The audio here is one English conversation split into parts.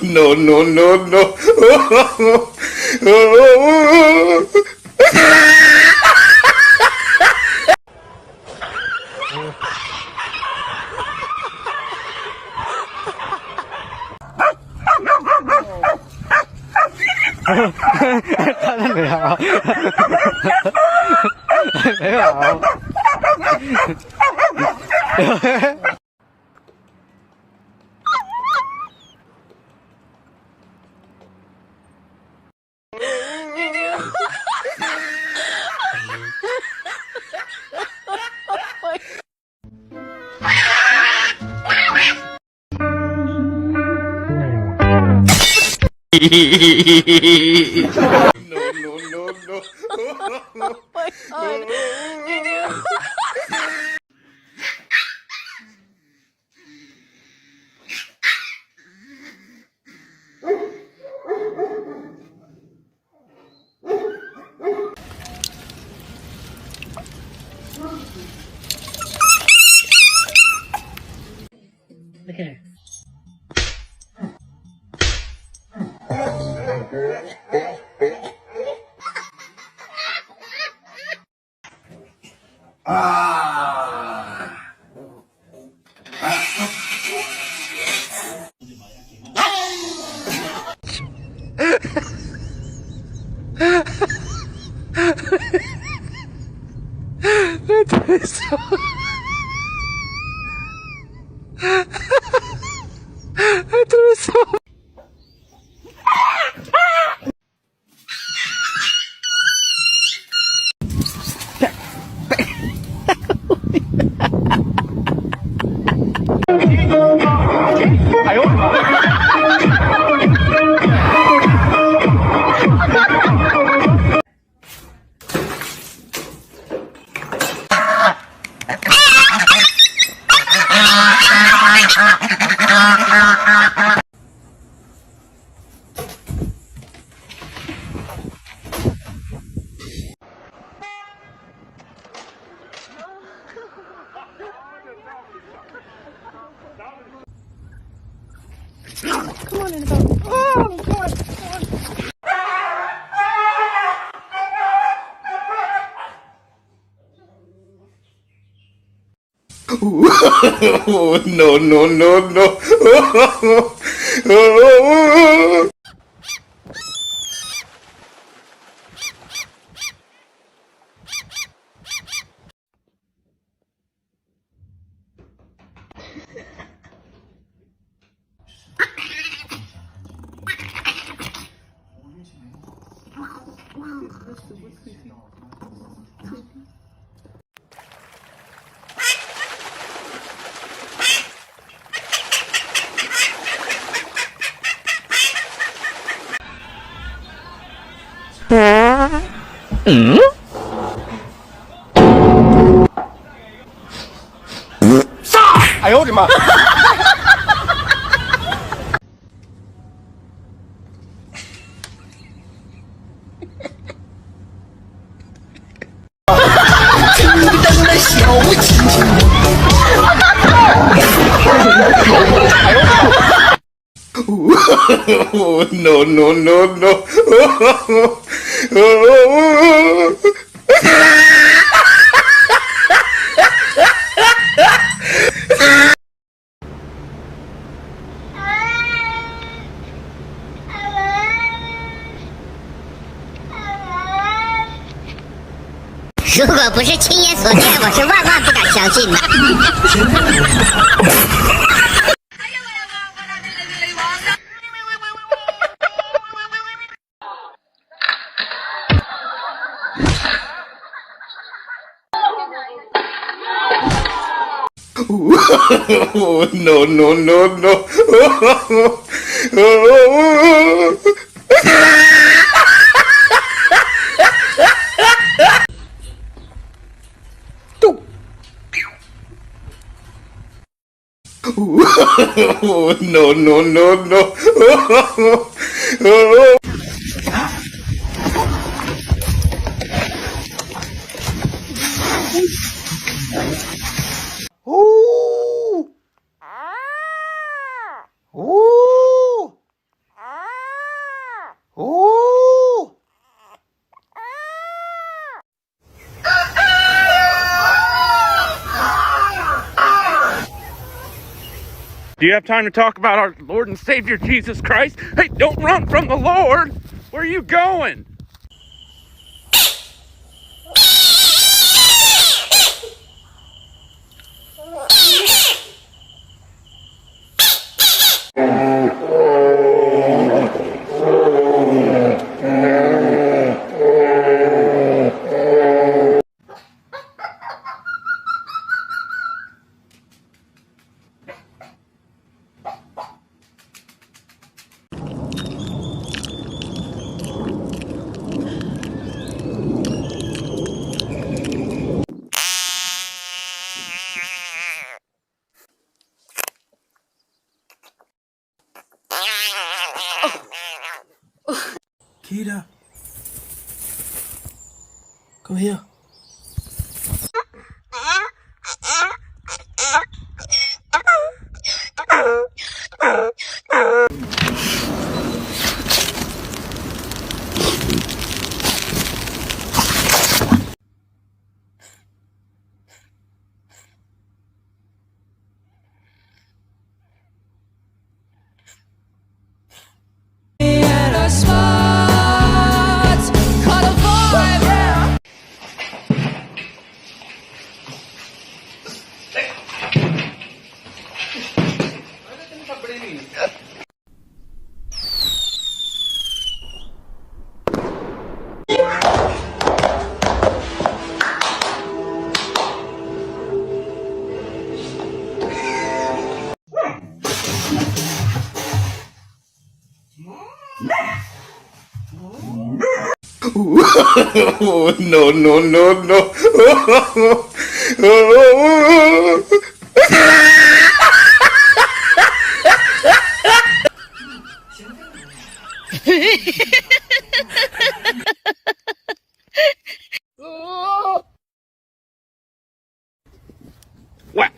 no, no, no, no. Tao没有，没有。no, no, no, no. Oh my god. Look at her. Atravessou. Come on, Annabelle. Oh, God. no, no, no, no. Ừ? 哎呦我的妈！no, no, no, no.如果不是亲眼所见，我是万万不敢相信的。no, no, no, no. no, no, no, no. Ooh. Ooh. Ooh. Do you have time to talk about our Lord and Savior Jesus Christ? Hey, don't run from the Lord! Where are you going? Kita, come here. Oh, no, no, no, no. Whack!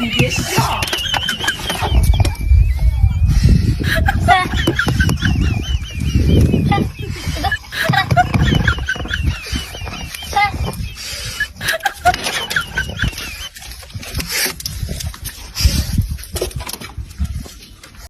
You get shot.